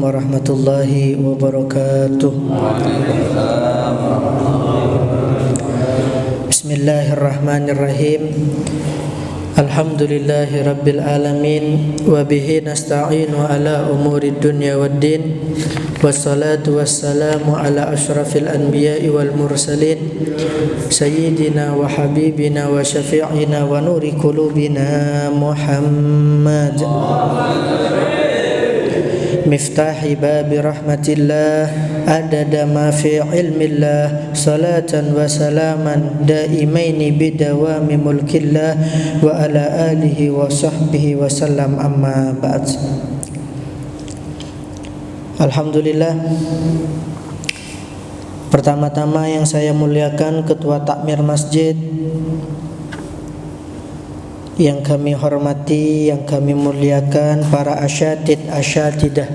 warahmatullahi wabarakatuh. Bismillahirrahmanirrahim. Alhamdulillahi rabbil alamin. Wa bihi nasta'inu ala umuri dunya waddin. Wassalatu wassalamu ala ashrafil anbiya'i wal mursalin, sayyidina wa habibina wa syafi'ina wa nuri qulubina Muhammad, miftahi babi rahmatillah, adada ma fi ilmillah, salatan wa salaman daimaini bidawami mulkillah, wa ala alihi wa sahbihi wa sallam, amma ba'd. Alhamdulillah, pertama-tama yang saya muliakan Ketua Takmir Masjid, yang kami hormati, yang kami muliakan para asyatidah,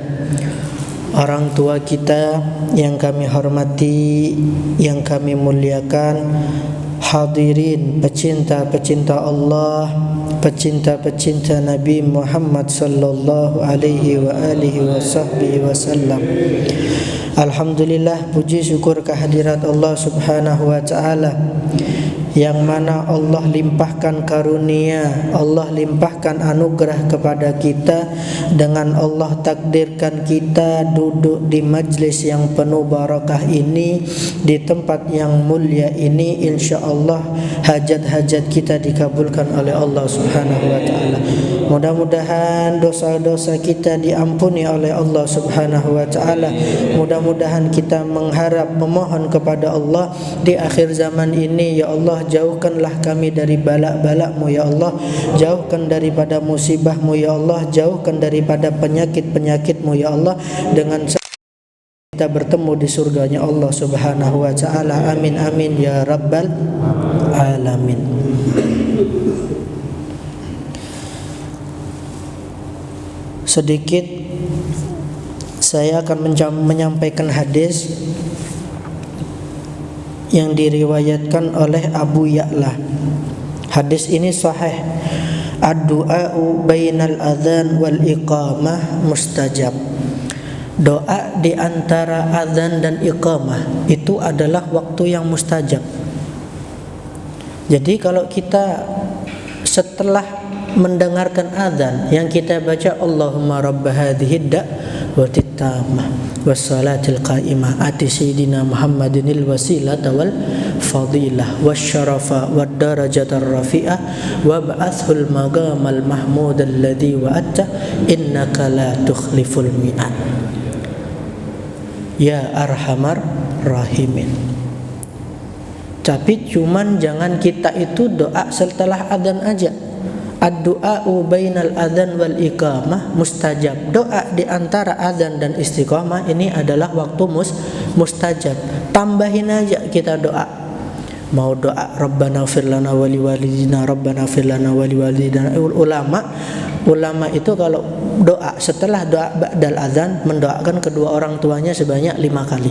orang tua kita yang kami hormati, yang kami muliakan, hadirin pecinta-pecinta Allah, pecinta-pecinta Nabi Muhammad sallallahu alaihi wa alihi wasallam. Alhamdulillah, puji syukur kehadirat Allah subhanahu wa ta'ala, yang mana Allah limpahkan karunia, Allah limpahkan anugerah kepada kita dengan Allah takdirkan kita duduk di majlis yang penuh barakah ini, di tempat yang mulia ini. InsyaAllah hajat-hajat kita dikabulkan oleh Allah subhanahu wa ta'ala. Mudah-mudahan dosa-dosa kita diampuni oleh Allah subhanahu wa ta'ala. Mudah-mudahan kita mengharap, memohon kepada Allah di akhir zaman ini, ya Allah, jauhkanlah kami dari balak-balak-Mu ya Allah, jauhkan daripada musibah-Mu ya Allah, jauhkan daripada penyakit-penyakit-Mu ya Allah, dengan kita bertemu di surganya Allah subhanahu wa ta'ala. Amin amin ya rabbal alamin. Sedikit saya akan menyampaikan hadis yang diriwayatkan oleh Abu Ya'la. Hadis ini sahih. Ad-du'a'u bainal adzan wal iqamah mustajab. Doa di antara adzan dan iqamah itu adalah waktu yang mustajab. Jadi kalau kita setelah mendengarkan adzan yang kita baca Allahumma rabb hadhihi da'watit tammah wassalatil qa'imah ati sayyidina Muhammadinil wasilata wal fadilah wasyarafa wad darajatar rafi'ah wa ba'athul maqamal mahmud alladhi wa'atta innaka la tukhliful mi'ad ya arhamar rahimin. Tapi cuman jangan kita itu doa setelah adzan aja. Ad-du'a'u bainal adzan wal iqamah mustajab. Doa di antara adzan dan istiqamah ini adalah waktu mustajab. Tambahin aja kita doa. Mau doa Rabbana ighfir lana wa liwalidina, Rabbana ighfir lana wa liwalidina. Ulama itu kalau doa setelah doa ba'dal adzan mendoakan kedua orang tuanya sebanyak 5 kali.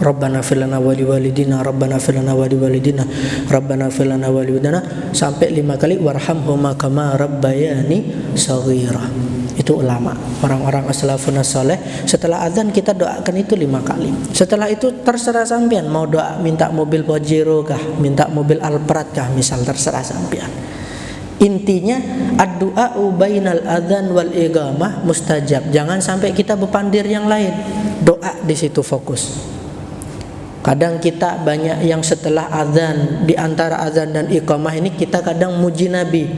Rabbana ighfir lana wa liwalidina, Rabbana ighfir lana wa liwalidina, Rabbana ighfir lana wa liwalidina, sampai 5 kali. Warhamhuma kama rabbayani shaghira. Itu ulama, orang-orang as-salafun as-saleh. Setelah azan kita doakan itu 5 kali. Setelah itu terserah sampean mau doa minta mobil Pajero kah, minta mobil Alphard kah, misal, terserah sampean. Intinya ad-du'a'u bainal adzan wal iqamah mustajab. Jangan sampai kita bepandir yang lain. Doa di situ fokus. Kadang kita banyak yang setelah azan, di antara azan dan iqamah ini kita kadang muji Nabi,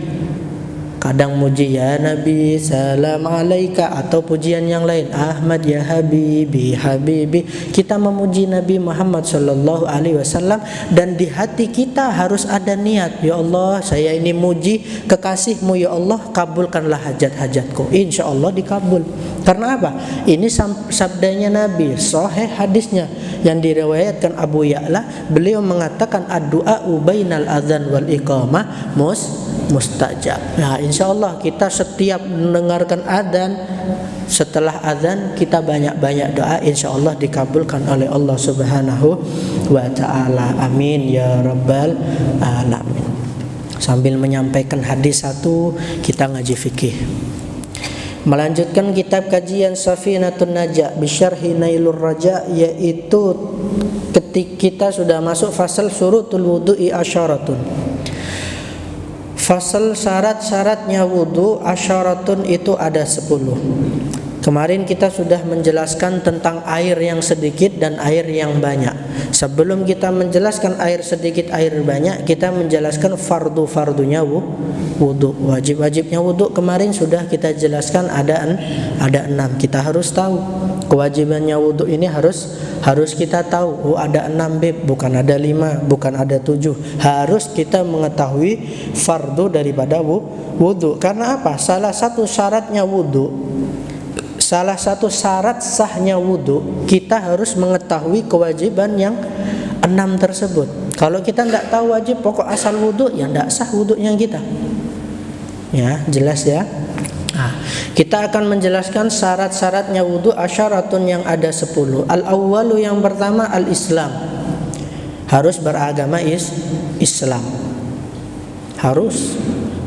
kadang muji ya Nabi salam alaika, atau pujian yang lain Ahmad ya Habibi Habibi. Kita memuji Nabi Muhammad sallallahu alaihi wasallam, dan di hati kita harus ada niat, ya Allah saya ini muji kekasih-Mu ya Allah, kabulkanlah hajat-hajatku. Insya Allah dikabul. Karena apa? Ini sabdanya Nabi, sahih hadisnya yang diriwayatkan Abu Ya'la. Beliau mengatakan ad-du'a'u bainal adzan wal iqamah mustajab. Nah, insyaallah kita setiap mendengarkan adzan, setelah adzan kita banyak-banyak doa, insyaallah dikabulkan oleh Allah Subhanahu wa taala. Amin ya rabbal alamin. Sambil menyampaikan hadis satu, kita ngaji fikih. Melanjutkan kitab kajian Safinatun Najah bisyarhi Nailur Raja, yaitu ketika kita sudah masuk fasal syurutul wudu'i asyaratun. Fasal syarat-syaratnya wudu asyaratun itu ada 10. Kemarin kita sudah menjelaskan tentang air yang sedikit dan air yang banyak. Sebelum kita menjelaskan air sedikit, air banyak, kita menjelaskan fardu-fardunya wudu. Wajib-wajibnya wudu kemarin sudah kita jelaskan ada 6. Kita harus tahu kewajibannya wudu ini harus kita tahu. Oh, ada 6 beb, bukan ada 5, bukan ada 7. Harus kita mengetahui fardu daripada wudu. Karena apa? Salah satu syaratnya wudu, salah satu syarat sahnya wudu, kita harus mengetahui kewajiban yang 6 tersebut. Kalau kita tidak tahu wajib pokok asal wudu, ya tidak sah wudunya kita. Ya, jelas ya. Nah, kita akan menjelaskan syarat-syaratnya wudu asyaratun yang ada 10. Al-awwalu, yang pertama, al-Islam. Harus beragama Islam. Harus.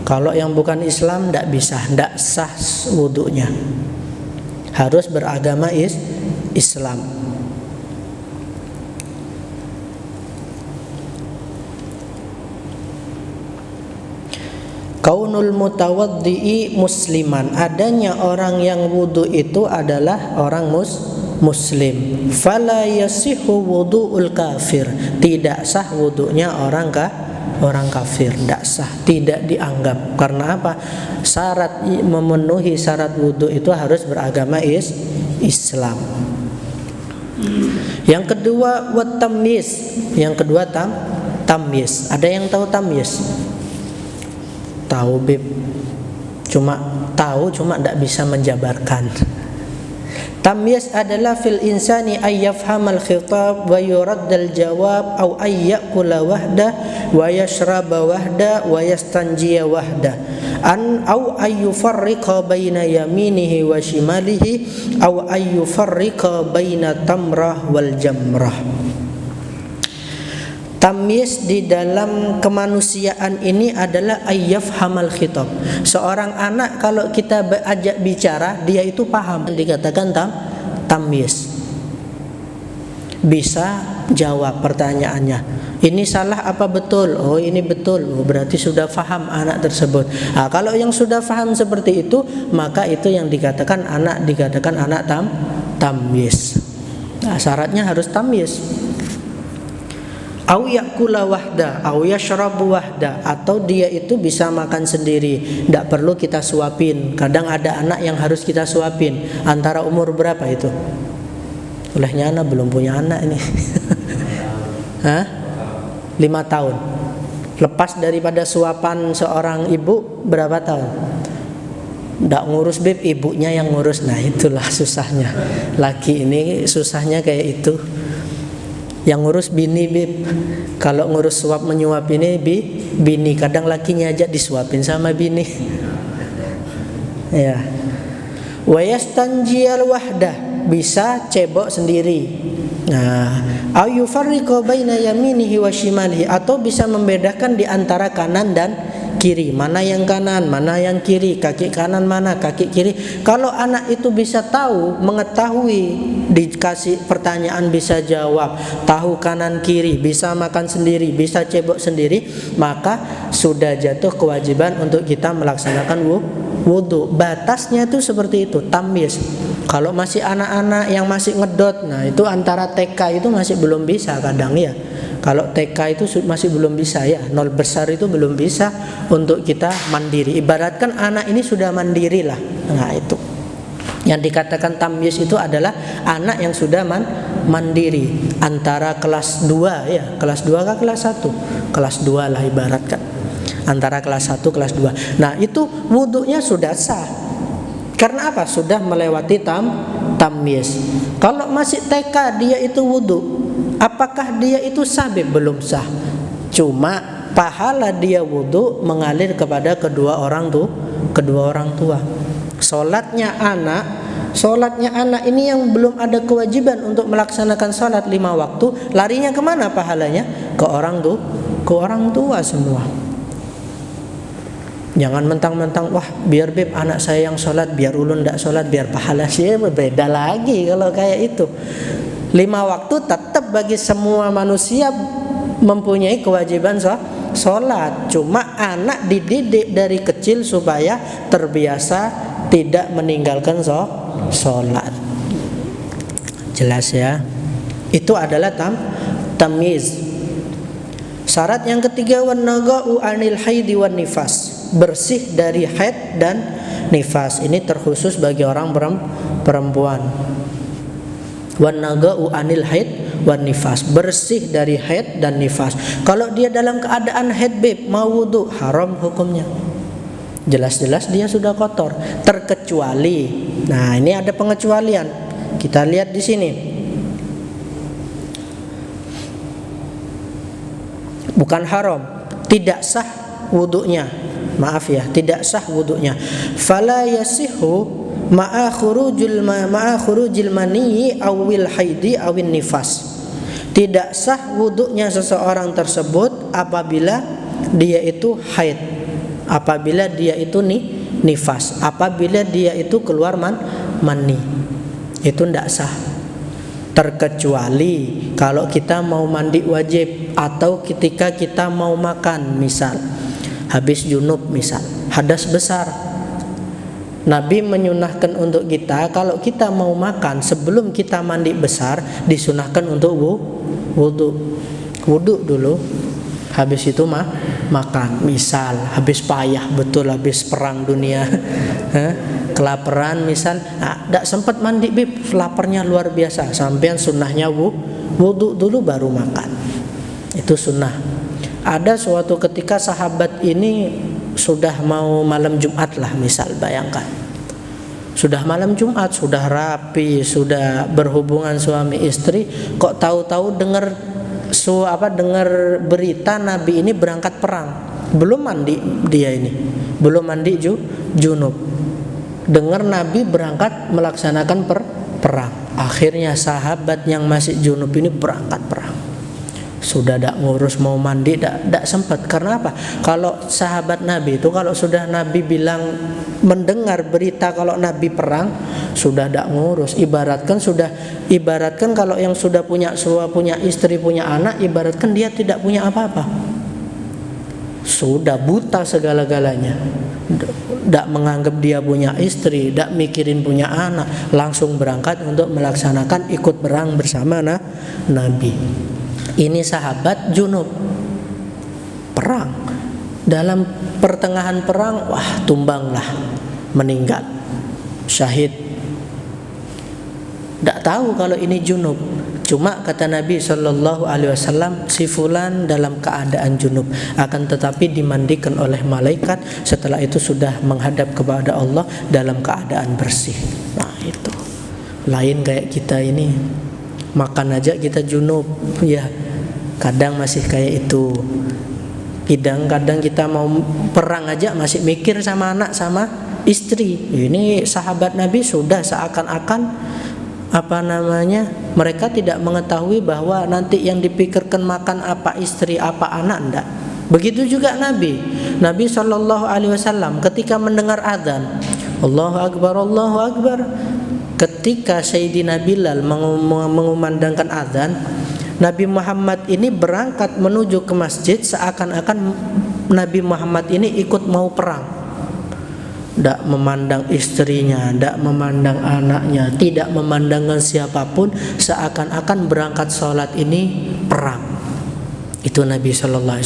Kalau yang bukan Islam tidak bisa, tidak sah wudunya. Harus beragama Islam. Kaunul mutawaddi'i musliman, adanya orang yang wudu itu adalah orang muslim. Fala yasihu wudu'ul kafir, tidak sah wudunya orang kafir, tidak sah, tidak dianggap. Karena apa? Syarat memenuhi syarat wudu itu harus beragama Islam. Yang kedua tamyiz. Yang kedua tamyiz. Ada yang tahu tamyiz? Tahu bib. Cuma tidak bisa menjabarkan. Tamyiz adalah fil insani ay yafhamal khitab wa yuraddal jawab aw ay ya'kula wahda wa yashraba wahda wa yastanjiya wahda an aw ay yufarriqa baina yaminihi wa shimalihi aw ay yufarriqa baina tamrah wal jamrah. Tamyiz di dalam kemanusiaan ini adalah ayyaf hamal khitab. Seorang anak kalau kita ajak bicara, dia itu paham. Dikatakan tamyiz. Bisa jawab pertanyaannya. Ini salah apa betul? Oh, ini betul. Oh, berarti sudah paham anak tersebut. Nah, kalau yang sudah paham seperti itu, maka itu yang dikatakan anak tamyiz. Nah, syaratnya harus tamyiz. Au yakula wahda, au yashrabu wahda, atau dia itu bisa makan sendiri, tidak perlu kita suapin. Kadang ada anak yang harus kita suapin. Antara umur berapa itu? Olehnya anak belum punya anak ini. 5 tahun. Lepas daripada suapan seorang ibu berapa tahun? Tidak ngurus beb, ibunya yang ngurus. Nah, itulah susahnya. Laki ini susahnya kayak itu. Yang ngurus bini bib. Kalau ngurus suap menyuap ini bini. Kadang lakinya aja disuapin sama bini. Ya. Wa yastanjiyal wahdah, bisa cebok sendiri. Nah, au yufarriqu baina yaminihi wa shimalihi, atau bisa membedakan di antara kanan dan kiri, mana yang kanan, mana yang kiri, kaki kanan mana, kaki kiri. Kalau anak itu bisa tahu, mengetahui, dikasih pertanyaan bisa jawab, tahu kanan kiri, bisa makan sendiri, bisa cebok sendiri, maka sudah jatuh kewajiban untuk kita melaksanakan wudu. Batasnya itu seperti itu, tamyiz. Kalau masih anak-anak yang masih ngedot, nah itu antara TK itu masih belum bisa kadang ya. Kalau TK itu masih belum bisa ya, 0 besar itu belum bisa untuk kita mandiri. Ibaratkan anak ini sudah mandiri lah. Nah itu yang dikatakan tamyiz itu adalah anak yang sudah mandiri. Antara kelas 2 ya, kelas 2 ke kelas 1, kelas 2 lah ibaratkan. Antara kelas 1 kelas 2. Nah itu wudunya sudah sah. Karena apa? Sudah melewati tamyiz. Kalau masih TK dia itu wudu, apakah dia itu sah? Belum sah. Cuma pahala dia wudu mengalir kepada kedua orang tua. Solatnya anak ini yang belum ada kewajiban untuk melaksanakan solat 5 waktu, larinya kemana pahalanya? Ke orang tua semua. Jangan mentang-mentang wah biar beb anak saya yang sholat, biar ulun tidak sholat, biar pahala sih. Beda lagi kalau kayak itu. 5 waktu tetap bagi semua manusia mempunyai kewajiban sholat. Cuma anak dididik dari kecil supaya terbiasa tidak meninggalkan sholat. Jelas ya. Itu adalah tamyiz. Syarat yang ketiga, wan naga'u anil haidi wan nifas, bersih dari haid dan nifas. Ini terkhusus bagi orang perempuan. Wan naga'u anil haid wan nifas, bersih dari haid dan nifas. Kalau dia dalam keadaan haid beb mau wudu, haram hukumnya. Jelas-jelas dia sudah kotor, terkecuali. Nah, ini ada pengecualian. Kita lihat di sini. Bukan haram, tidak sah wudunya. Maaf ya, tidak sah wudunya. Fala yasihu ma'a khurujil maniyyi awil haidi awin nifas. Tidak sah wudunya seseorang tersebut apabila dia itu haid, apabila dia itu nifas, apabila dia itu keluar mani. Itu tidak sah. Terkecuali kalau kita mau mandi wajib, atau ketika kita mau makan, misal habis junub, misal hadas besar, Nabi menyunahkan untuk kita kalau kita mau makan sebelum kita mandi besar, disunahkan untuk wudu dulu, habis itu makan. Misal habis payah betul, habis perang dunia, kelaparan misal, tidak sempat mandi bib, laparnya luar biasa, sampean sunnahnya wudu dulu baru makan. Itu sunnah. Ada suatu ketika sahabat ini sudah mau malam Jumat lah, misal bayangkan, sudah malam Jumat, sudah rapi, sudah berhubungan suami istri, kok tahu-tahu dengar berita Nabi ini berangkat perang. Belum mandi dia ini, belum mandi junub. Dengar Nabi berangkat melaksanakan perang. Akhirnya sahabat yang masih junub ini berangkat perang. Sudah tidak ngurus mau mandi, tidak sempat. Karena apa? Kalau sahabat Nabi itu kalau sudah Nabi bilang mendengar berita kalau Nabi perang, sudah tidak ngurus. Ibaratkan kalau yang sudah punya istri, punya anak, ibaratkan dia tidak punya apa-apa. Sudah buta segala-galanya. Tidak menganggap dia punya istri, tidak mikirin punya anak, langsung berangkat untuk melaksanakan ikut perang bersama Nabi. Ini sahabat junub, perang. Dalam pertengahan perang, wah tumbanglah, meninggal, syahid. Tidak tahu kalau ini junub. Cuma kata Nabi SAW, si fulan dalam keadaan junub, akan tetapi dimandikan oleh malaikat. Setelah itu sudah menghadap kepada Allah dalam keadaan bersih. Nah itu, lain kayak kita ini, makan aja kita junub, ya. Kadang masih kayak itu. Kadang kita mau perang aja masih mikir sama anak sama istri. Ini sahabat Nabi sudah seakan-akan mereka tidak mengetahui bahwa nanti yang dipikirkan makan apa istri apa anak, enggak. Begitu juga Nabi SAW ketika mendengar azan, Allahu Akbar, ketika Sayyidina Bilal mengumandangkan azan, Nabi Muhammad ini berangkat menuju ke masjid seakan-akan Nabi Muhammad ini ikut mau perang. Tidak memandang istrinya, tidak memandang anaknya, tidak memandangkan siapapun, seakan-akan berangkat sholat ini perang. Itu Nabi SAW.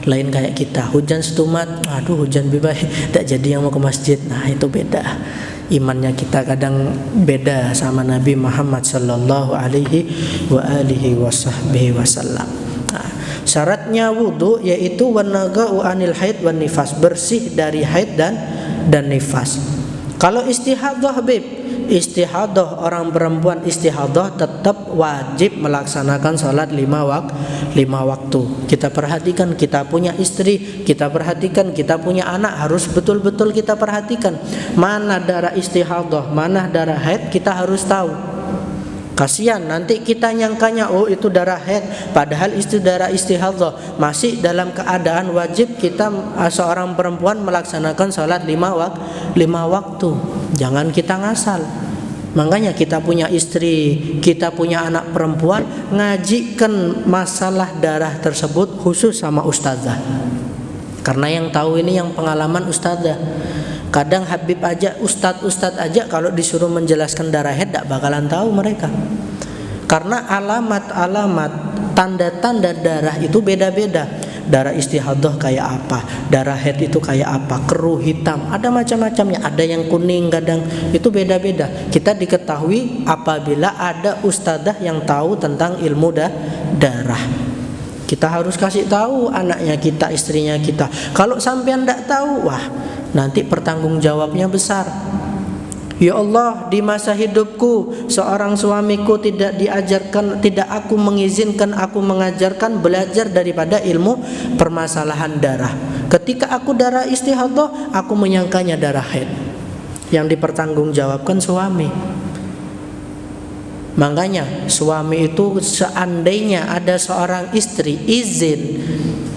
Lain kayak kita, hujan setumat, aduh hujan bebas, tidak jadi yang mau ke masjid. Nah itu beda. Imannya kita kadang beda sama Nabi Muhammad sallallahu alaihi wasallam. Nah, syaratnya wudu yaitu wanaga'u anil haid wan nifas, bersih dari haid dan nifas. Kalau istihadah istihadah, orang perempuan istihadah tetap wajib melaksanakan sholat 5 waktu. Kita perhatikan, kita punya istri, kita perhatikan, kita punya anak, harus betul-betul kita perhatikan mana darah istihadah, mana darah haid, kita harus tahu. Kasihan nanti kita nyangkanya oh itu darah haid, padahal itu darah istihadhah. Masih dalam keadaan wajib kita seorang perempuan melaksanakan sholat 5 waktu. Jangan kita ngasal. Makanya kita punya istri, kita punya anak perempuan, ngajikan masalah darah tersebut khusus sama ustazah. Karena yang tahu ini yang pengalaman ustazah. Kadang Habib aja, ustadz aja kalau disuruh menjelaskan darah haid tidak bakalan tahu mereka. Karena alamat-alamat, tanda-tanda darah itu beda-beda. Darah istihadhah kayak apa, darah haid itu kayak apa, keruh, hitam, ada macam-macamnya. Ada yang kuning kadang, itu beda-beda. Kita diketahui apabila ada ustadzah yang tahu tentang ilmu darah. Kita harus kasih tahu anaknya kita, istrinya kita. Kalau sampean tidak tahu, wah nanti pertanggungjawabnya besar. Ya Allah, di masa hidupku seorang suamiku tidak diajarkan, tidak aku mengizinkan, aku mengajarkan belajar daripada ilmu permasalahan darah. Ketika aku darah istihadhah, aku menyangkanya darah haid. Yang dipertanggungjawabkan suami. Makanya suami itu seandainya ada seorang istri izin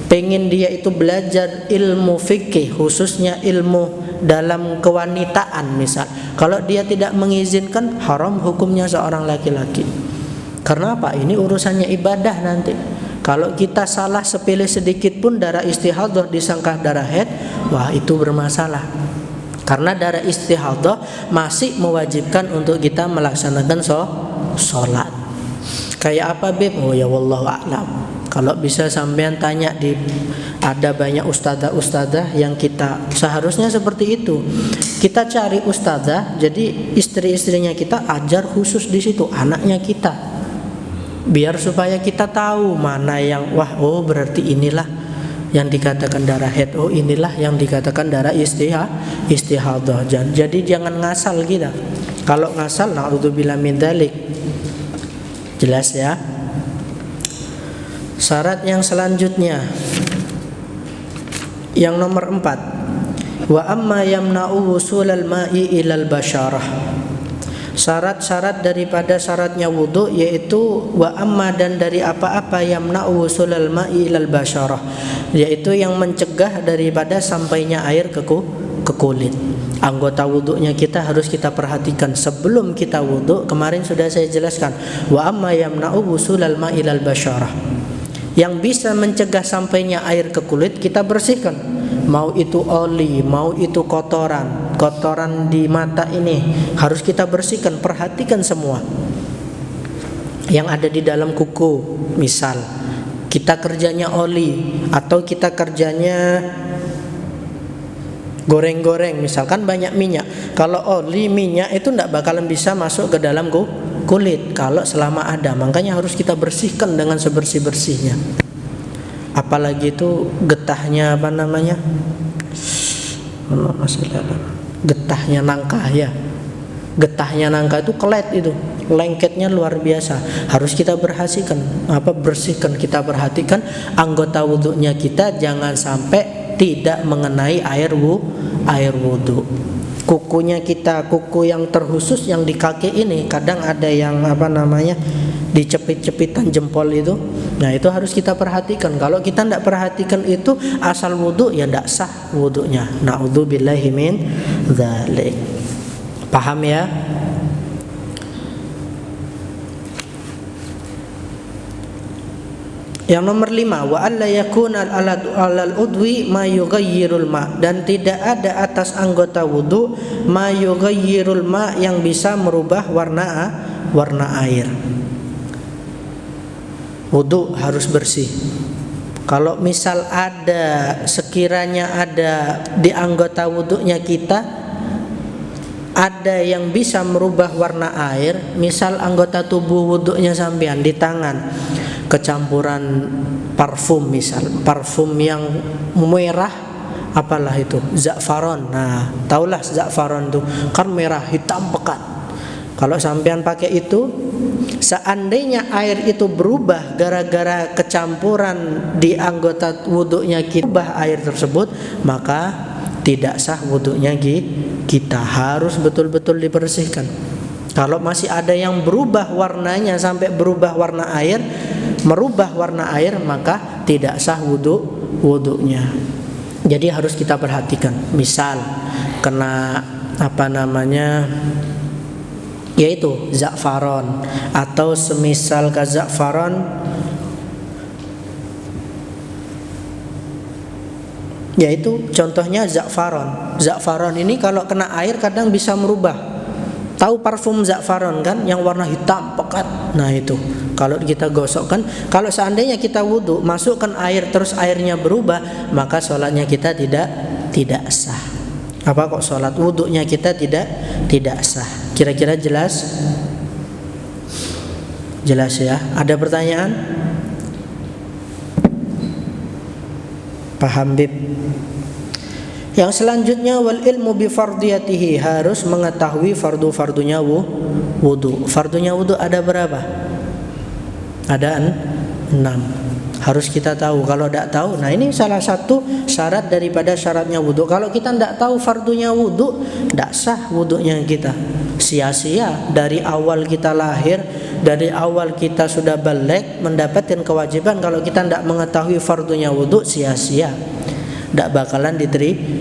pengen dia itu belajar ilmu fikih, khususnya ilmu dalam kewanitaan misal, kalau dia tidak mengizinkan, haram hukumnya seorang laki-laki. Karena apa? Ini urusannya ibadah nanti. Kalau kita salah sepele sedikit pun darah istihadhah disangka darah haid, wah itu bermasalah. Karena darah istihadhah masih mewajibkan untuk kita melaksanakan sholat. Kayak apa Beb? Oh ya wallahu a'lam. Kalau bisa sampean tanya ada banyak ustadzah yang kita seharusnya seperti itu. Kita cari ustadzah, jadi istri-istrinya kita ajar khusus di situ, anaknya kita. Biar supaya kita tahu mana yang berarti inilah yang dikatakan darah haid, oh inilah yang dikatakan darah istihadhah. Jadi jangan ngasal kita. Kalau ngasal, na'udzubillah min dzalik. Jelas ya? Syarat yang selanjutnya, yang nomor 4, wa amma yamna'u wusulal ma'i ilal basyarah. Syarat-syarat daripada syaratnya wudu yaitu wa amma, dan dari apa-apa yamna'u wusulal ma'i ilal basyarah, yaitu yang mencegah daripada sampainya air ke kulit. Anggota wudunya kita harus kita perhatikan sebelum kita wudu. Kemarin sudah saya jelaskan, wa amma yamna'u wusulal ma'i ilal basyarah, yang bisa mencegah sampainya air ke kulit kita bersihkan. Mau itu oli, mau itu kotoran di mata ini harus kita bersihkan. Perhatikan semua yang ada di dalam kuku. Misal kita kerjanya oli atau kita kerjanya goreng-goreng, misalkan banyak minyak. Kalau oli, minyak itu tidak bakalan bisa masuk ke dalam kulit kalau selama ada. Makanya harus kita bersihkan dengan sebersih-bersihnya. Apalagi itu getahnya getahnya nangka ya. Getahnya nangka itu kelet itu, lengketnya luar biasa. Harus kita bersihkan, kita perhatikan anggota wudunya kita jangan sampai tidak mengenai air wudu. Kukunya kita, kuku yang terkhusus yang di kaki ini, kadang ada yang dicepit-cepitan jempol itu. Nah itu harus kita perhatikan. Kalau kita tidak perhatikan itu asal wudu ya tidak sah wudunya. Na'udzubillahi min dzalik. Paham ya? Yang nomor 5, wa alla yakuna alal udwi ma yughayyirul ma, dan tidak ada atas anggota wudu ma yughayyirul ma, yang bisa merubah warna air. Wudu harus bersih. Kalau misal sekiranya ada di anggota wudunya kita ada yang bisa merubah warna air, misal anggota tubuh wudunya sampean di tangan kecampuran parfum, misal parfum yang merah, apalah itu, za'faron. Nah, taulah za'faron itu kan merah hitam pekat. Kalau sampean pakai itu, seandainya air itu berubah gara-gara kecampuran di anggota wudunya kita, berubah air tersebut, maka tidak sah wudunya kita. Harus betul-betul dibersihkan. Kalau masih ada yang berubah warnanya sampai berubah warna air, merubah warna air, maka tidak sah wudunya. Jadi harus kita perhatikan. Misal kena yaitu za'faron atau semisal ke za'faron, yaitu contohnya za'faron. Za'faron ini kalau kena air kadang bisa merubah. Tahu parfum za'faron kan, yang warna hitam pekat. Nah itu kalau kita gosokkan, kalau seandainya kita wudu masukkan air terus airnya berubah, maka sholatnya kita tidak sah. Apa kok sholat, wudunya kita tidak sah. Kira-kira jelas? Jelas ya. Ada pertanyaan? Paham Bib? Yang selanjutnya, wal ilmu bi fardiyatihi, harus mengetahui fardu-fardunya wudu. Fardunya wudu ada berapa? Ada 6. Harus kita tahu. Kalau tidak tahu, nah ini salah satu syarat daripada syaratnya wudu. Kalau kita tidak tahu fardunya wudu, tidak sah wudunya kita. Sia-sia dari awal kita lahir, dari awal kita sudah baligh mendapatkan kewajiban. Kalau kita tidak mengetahui fardunya wudu, sia-sia, tidak bakalan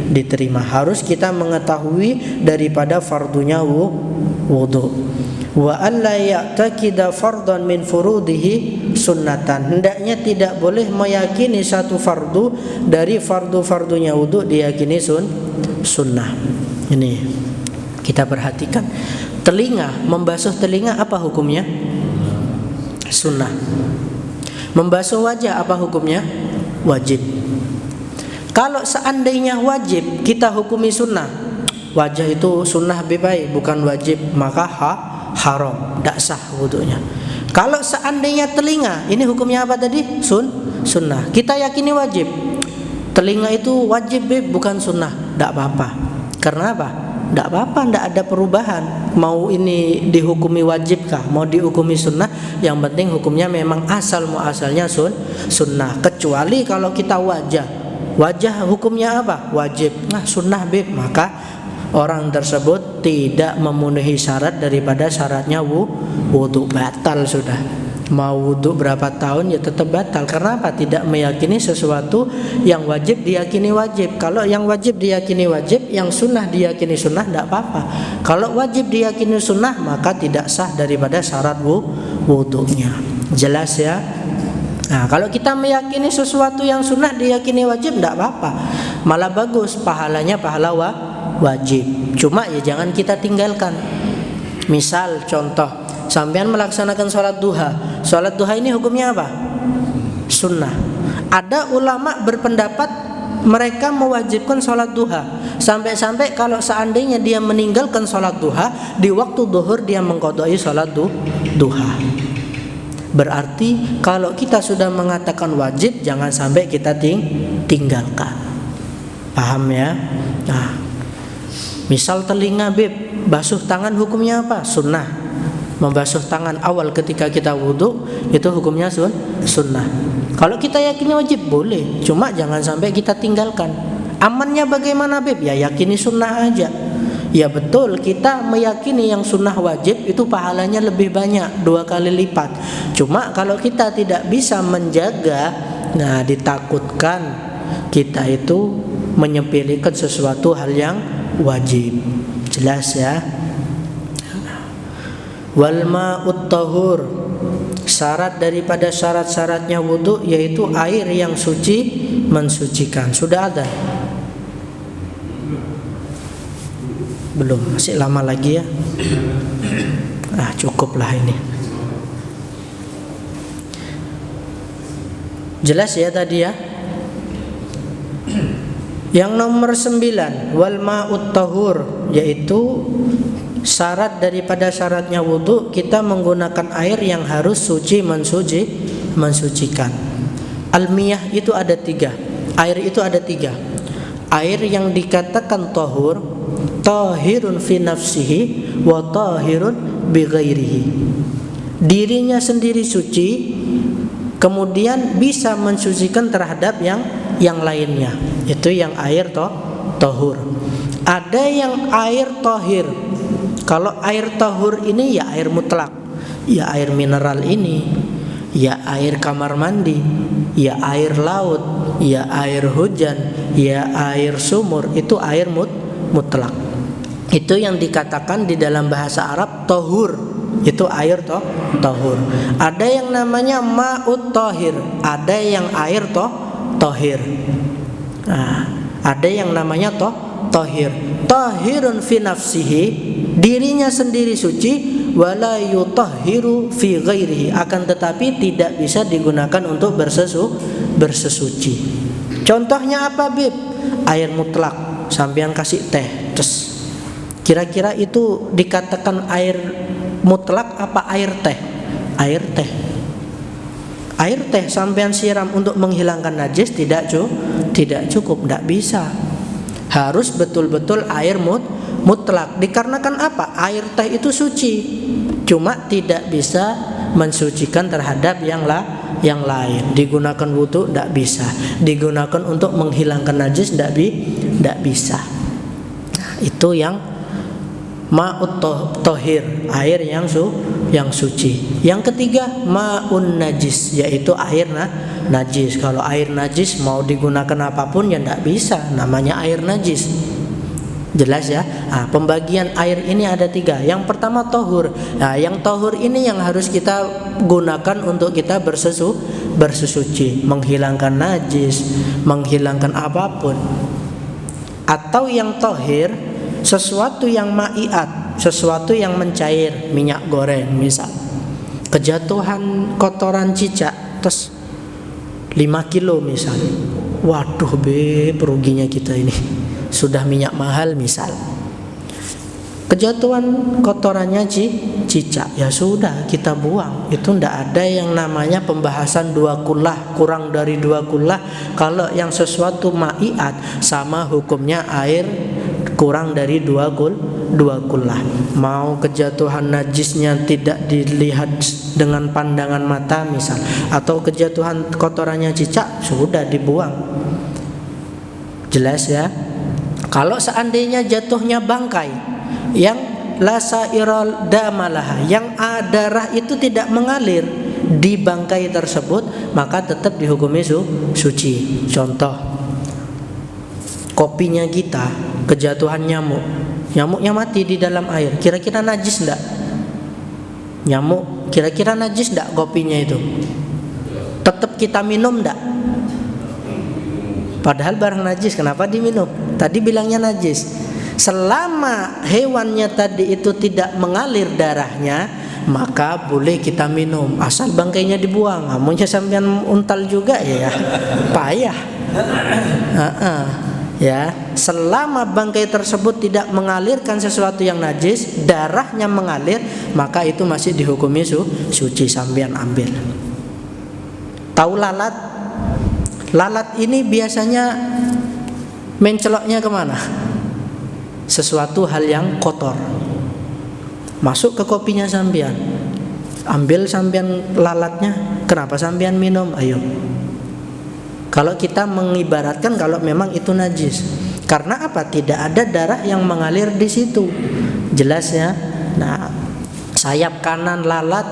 diterima. Harus kita mengetahui daripada fardunya wudu. Wa alla ya'taqida fardhan min furudihi sunnatan. Hendaknya tidak boleh meyakini satu fardu dari fardu-fardunya wudu diyakini sunnah. Ini kita perhatikan. Telinga, membasuh telinga apa hukumnya? Sunnah. Membasuh wajah apa hukumnya? Wajib. Kalau seandainya wajib kita hukumi sunnah, wajah itu sunnah bebai bukan wajib, maka haram, tidak sah wudunya. Kalau seandainya telinga, ini hukumnya apa tadi? Sunnah. Kita yakini wajib. Telinga itu wajib bukan sunnah, tidak apa-apa. Karena apa? Tidak apa-apa, tidak ada perubahan. Mau ini dihukumi wajibkah, mau dihukumi sunnah, yang penting hukumnya memang asal muasalnya sunnah. Kecuali kalau kita wajah hukumnya apa? Wajib. Nah sunnah maka orang tersebut tidak memenuhi syarat daripada syaratnya wudu, batal sudah. Mau wudu berapa tahun ya tetap batal. Karena apa? Tidak meyakini sesuatu yang wajib diyakini wajib. Kalau yang wajib diyakini wajib, yang sunnah diyakini sunnah, tidak apa-apa. Kalau wajib diyakini sunnah, maka tidak sah daripada syarat wudunya. Jelas ya? Nah, kalau kita meyakini sesuatu yang sunnah diyakini wajib, tidak apa-apa. Malah bagus, pahalanya pahala wajib. Cuma ya jangan kita tinggalkan. Misal contoh, sampean melaksanakan sholat duha. Sholat duha ini hukumnya apa? Sunnah. Ada ulama berpendapat mereka mewajibkan sholat duha. Sampai-sampai kalau seandainya dia meninggalkan sholat duha, di waktu duhur dia mengqadai sholat duha. Berarti kalau kita sudah mengatakan wajib, jangan sampai kita tinggalkan. Paham ya? Nah, misal telinga basuh tangan hukumnya apa? Sunnah. Membasuh tangan awal ketika kita wudu itu hukumnya sunnah. Kalau kita yakini wajib boleh, cuma jangan sampai kita tinggalkan. Amannya bagaimana Ya yakini sunnah aja. Ya betul, kita meyakini yang sunnah wajib itu pahalanya lebih banyak, 2 kali lipat. Cuma kalau kita tidak bisa menjaga, nah ditakutkan kita itu menyepelekan sesuatu hal yang wajib. Jelas ya? Wal ma'ut tahur, syarat daripada syarat-syaratnya wudu yaitu air yang suci mensucikan. Sudah ada? Belum, masih lama lagi ya. Cukuplah ini. Jelas ya tadi ya? Yang nomor 9, wal ma'ut tahur, yaitu syarat daripada syaratnya wudu kita menggunakan air yang harus suci mensucikan. Al-miyah itu ada 3. Air itu ada 3. Air yang dikatakan tahur, tahirun fi nafsihi wa tahirun bi ghairihi. Dirinya sendiri suci, kemudian bisa mensucikan terhadap yang lainnya. Itu yang air tahur. Ada yang air tahir, Kalau air tahur ini ya air mutlak, ya air mineral ini, ya air kamar mandi, ya air laut, ya air hujan, ya air sumur, itu air mutlak. Itu yang dikatakan di dalam bahasa Arab tahur, itu air tahur. Ada yang namanya ma'ut tahir, ada yang air tahir. Nah, ada yang namanya tahir. Tahirun fi nafsihi, dirinya sendiri suci, wala yutahhiru fi ghairihi, akan tetapi tidak bisa digunakan untuk bersesuci. Contohnya apa, Bib? Air mutlak, sampean kasih teh, terus kira-kira itu dikatakan air mutlak apa air teh? Air teh. Air teh sampean siram untuk menghilangkan najis tidak cukup, tidak bisa. Harus betul-betul air mutlak. Dikarenakan apa? Air teh itu suci, cuma tidak bisa mensucikan terhadap yang lain. Digunakan wudu tidak bisa, digunakan untuk menghilangkan najis tidak bisa. Nah, itu yang ma'ut tahir, air yang suci. Yang ketiga ma'un najis, yaitu air najis. Kalau air najis mau digunakan apapun ya tidak bisa, namanya air najis. Jelas ya. Nah, pembagian air ini ada 3. Yang pertama tahur. Nah, yang tahur ini yang harus kita gunakan untuk kita bersesuci, menghilangkan najis, menghilangkan apapun. Atau yang tahir, sesuatu yang ma'iat, sesuatu yang mencair, minyak goreng misal. Kejatuhan kotoran cicak terus 5 kilo misal. Waduh, ruginya kita ini. Sudah minyak mahal misal. Kejatuhan kotorannya cicak, ya sudah kita buang. Itu ndak ada yang namanya pembahasan 2 kullah, kurang dari 2 kullah. Kalau yang sesuatu ma'iat sama hukumnya air kurang dari 2 kullah. Mau kejatuhan najisnya tidak dilihat dengan pandangan mata misal, atau kejatuhan kotorannya cicak, sudah dibuang. Jelas ya. Kalau seandainya jatuhnya bangkai yang la sairal damalah, yang darah itu tidak mengalir di bangkai tersebut, maka tetap dihukumi suci. Contoh, kopinya kita kejatuhan nyamuknya mati di dalam air, kira-kira najis enggak? Nyamuk kira-kira najis enggak kopinya itu? Tetap kita minum enggak? Padahal barang najis, kenapa diminum? Tadi bilangnya najis. Selama hewannya tadi itu tidak mengalir darahnya, maka boleh kita minum, asal bangkainya dibuang. Amunnya sampean untal juga ya payah. Ya, selama bangkai tersebut tidak mengalirkan sesuatu yang najis, darahnya mengalir, maka itu masih dihukumi suci, sampean ambil. Tahu lalat? Lalat ini biasanya menceloknya kemana? Sesuatu hal yang kotor masuk ke kopinya sampean, ambil sampean lalatnya. Kenapa sampean minum? Ayo. Kalau kita mengibaratkan kalau memang itu najis, karena apa? Tidak ada darah yang mengalir di situ. Jelas ya. Nah, sayap kanan lalat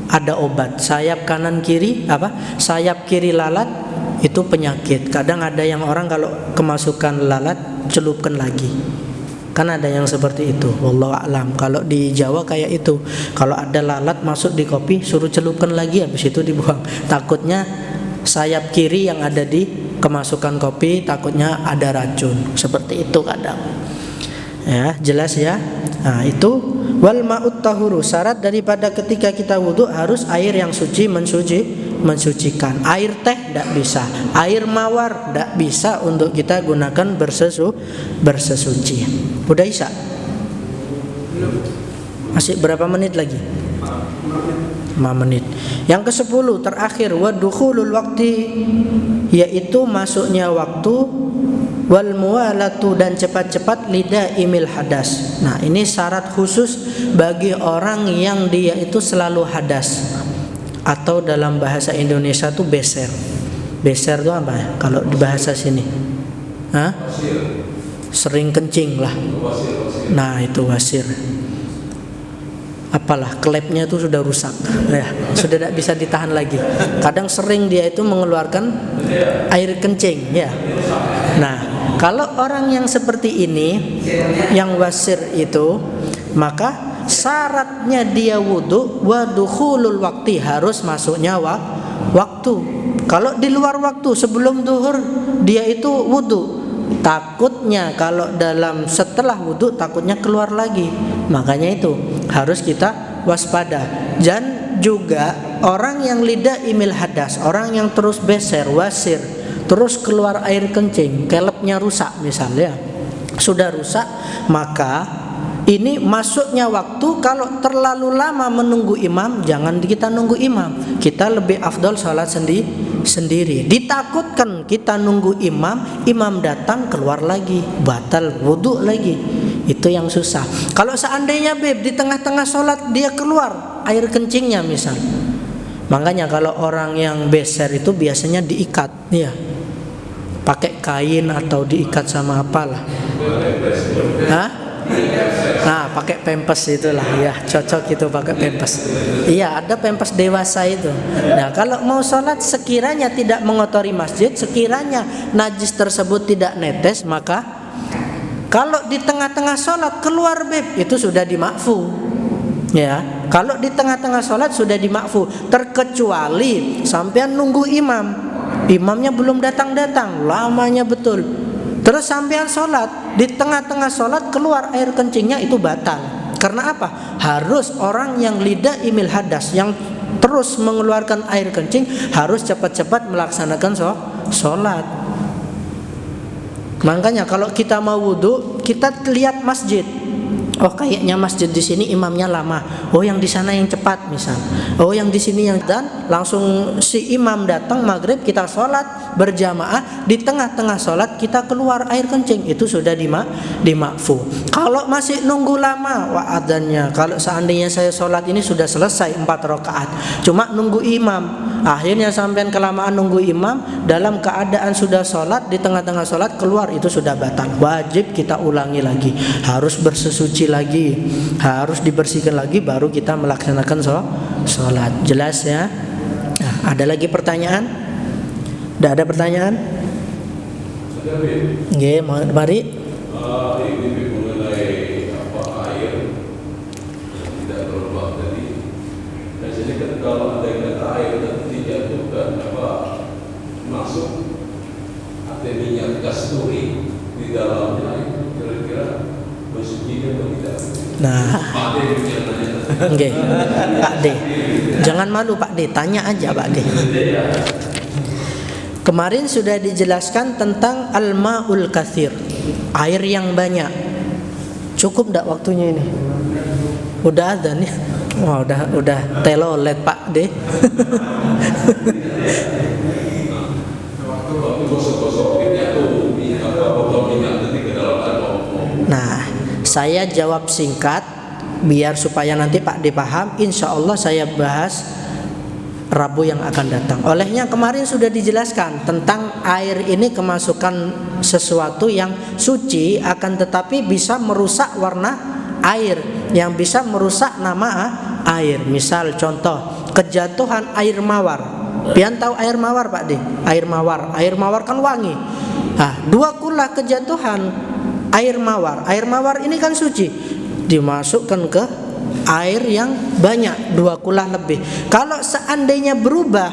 ada obat, sayap kanan kiri apa? Sayap kiri lalat itu penyakit. Kadang ada yang orang kalau kemasukan lalat celupkan lagi. Kan ada yang seperti itu. Wallahu a'lam. Kalau di Jawa kayak itu. Kalau ada lalat masuk di kopi, suruh celupkan lagi, habis itu dibuang. Takutnya sayap kiri yang ada di kemasukan kopi, takutnya ada racun. Seperti itu kadang. Ya, jelas ya. Nah, itu wal ma'ut tahuru, syarat daripada ketika kita wudu harus air yang suci mensucikan. Air teh tidak bisa, air mawar tidak bisa untuk kita gunakan bersesuci. Udah Isya? Masih berapa menit lagi? 5 menit. Yang ke-10 terakhir, wa dukhulul waqti, yaitu masuknya waktu, wal muwalatu, dan cepat-cepat lidaimil hadas. Nah, ini syarat khusus bagi orang yang dia itu selalu hadas, atau dalam bahasa Indonesia tuh beser. Beser itu apa ya kalau di bahasa sini? Hah? Sering kencing lah. Nah, itu wasir. apalah klepnya itu sudah rusak, ya, sudah tidak bisa ditahan lagi. Kadang sering dia itu mengeluarkan air kencing, ya. Nah, kalau orang yang seperti ini, yang wasir itu, maka syaratnya dia wudu wa dukhulul waktu, harus masuknya waktu. Kalau di luar waktu sebelum zuhur dia itu wudu, takutnya kalau setelah wudu takutnya keluar lagi. Makanya itu harus kita waspada. Dan juga orang yang lidah imil hadas, orang yang terus beser, wasir, terus keluar air kencing, kelepnya rusak misalnya, sudah rusak, maka ini masuknya waktu. Kalau terlalu lama menunggu imam, jangan kita nunggu imam, kita lebih afdol sholat sendiri. Ditakutkan kita nunggu imam datang keluar lagi, batal wudu lagi, itu yang susah. Kalau seandainya di tengah-tengah sholat dia keluar air kencingnya misal, makanya kalau orang yang beser itu biasanya diikat, ya, pakai kain atau diikat sama apalah. Nah, pakai pempes itulah, ya, cocok itu pakai pempes. Iya, ada pempes dewasa itu. Nah, kalau mau sholat sekiranya tidak mengotori masjid, sekiranya najis tersebut tidak netes, maka kalau di tengah-tengah sholat keluar itu sudah dimakfu. Ya, kalau di tengah-tengah sholat sudah dimakfu, terkecuali sampean nunggu imamnya belum datang, lamanya betul. Terus sampean sholat, di tengah-tengah sholat keluar air kencingnya, itu batal. Karena apa? Harus orang yang lidah imil hadas, yang terus mengeluarkan air kencing, harus cepat-cepat melaksanakan sholat. Makanya kalau kita mau wudu, kita lihat masjid. Oh, kayaknya masjid di sini imamnya lama. Oh, yang di sana yang cepat misal. Oh, yang di sini yang, dan langsung si imam datang maghrib, kita sholat berjamaah, di tengah-tengah sholat kita keluar air kencing, itu sudah dimakfu. Kalau masih nunggu lama, adzannya, kalau seandainya saya sholat ini sudah selesai 4 rakaat, cuma nunggu imam, akhirnya sampean kelamaan nunggu imam, dalam keadaan sudah sholat, di tengah-tengah sholat keluar, itu sudah batal. Wajib kita ulangi lagi, harus bersesuci lagi, harus dibersihkan lagi, baru kita melaksanakan sholat. Jelas ya? Nah, ada lagi pertanyaan? Tidak ada pertanyaan? Oke, mari. Ini mengenai air yang tidak berubah tadi. Biasanya kan kalau ada yang kata air dan dijatuhkan masuk ada minyak kasturi di dalamnya, itu kira-kira bersuci atau tidak? Nah, oke, Pak D, jangan malu Pak D, tanya aja Pak D. Kemarin sudah dijelaskan tentang al-ma'ul katsir, air yang banyak. Cukup enggak waktunya ini? Udah adzan ya? Wah, udah telolet Pak D. Nah, saya jawab singkat biar supaya nanti Pak D paham. Insya Allah saya bahas Rabu yang akan datang. Olehnya kemarin sudah dijelaskan tentang air ini kemasukan sesuatu yang suci, akan tetapi bisa merusak warna air, yang bisa merusak nama air. Misal contoh, kejatuhan air mawar. Pian tahu air mawar Pak D? Air mawar kan wangi. Nah, 2 kula kejatuhan air mawar ini kan suci, dimasukkan ke air yang banyak, 2 kulah lebih. Kalau seandainya berubah,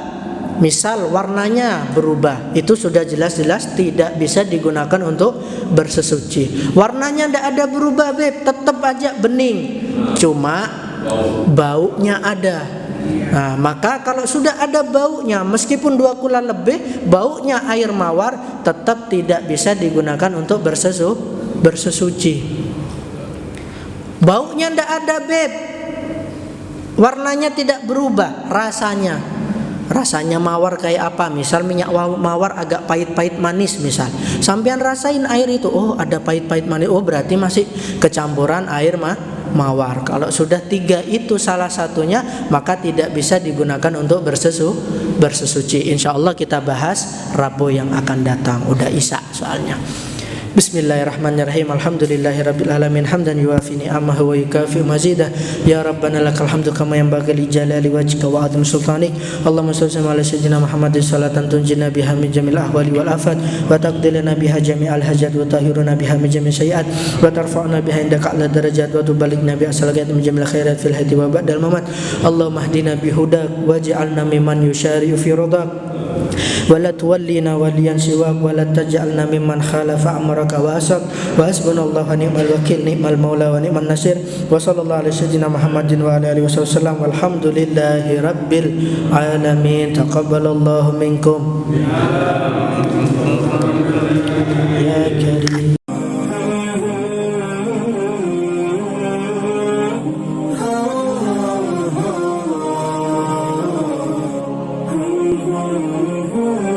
misal warnanya berubah, itu sudah jelas-jelas tidak bisa digunakan untuk bersesuci. Warnanya tidak ada berubah tetap aja bening, cuma baunya ada. Nah, maka kalau sudah ada baunya, meskipun 2 kula lebih, baunya air mawar tetap tidak bisa digunakan untuk bersesuci. Baunya tidak ada warnanya tidak berubah, rasanya mawar kayak apa? Misal minyak mawar agak pahit-pahit manis misal, sampean rasain air itu, oh ada pahit-pahit manis, oh berarti masih kecampuran air mawar. Kalau sudah 3 itu salah satunya, maka tidak bisa digunakan untuk bersesuci. Insya Allah kita bahas Rabu yang akan datang, udah Isya soalnya. Bismillahirrahmanirrahim. Alhamdulillahirabbil alamin hamdan yuwafi ni'amahu wa yukafi mazidah. Ya rabbana lakal hamdu kama yanbaghi li jalali wajhika wa 'azimi sultanik. Allahumma shalli ala sayyidina Muhammadin salatan tunjina biha min jamil ahwali wal afat wa taqdilana biha jami'al hajat wa tahhiruna biha min jami'i sayyi'at wa tarfa'una biha indaka a'la darajat wa tuballighna bi asalati min jamil khairat fil hayati wa ba'dal mamat. Allahumma hdina bihudak waj'alna mimman yushari'u fi ridak ولا تولينا وليا سواك ولا تجعلنا ممن خالف أمرك وأساك وحسبنا الله ونعم الوكيل نعم المولى ونعم النصير وصلى الله على سيدنا محمد وعلى آله وسلم والحمد لله رب العالمين. تقبل الله منكم.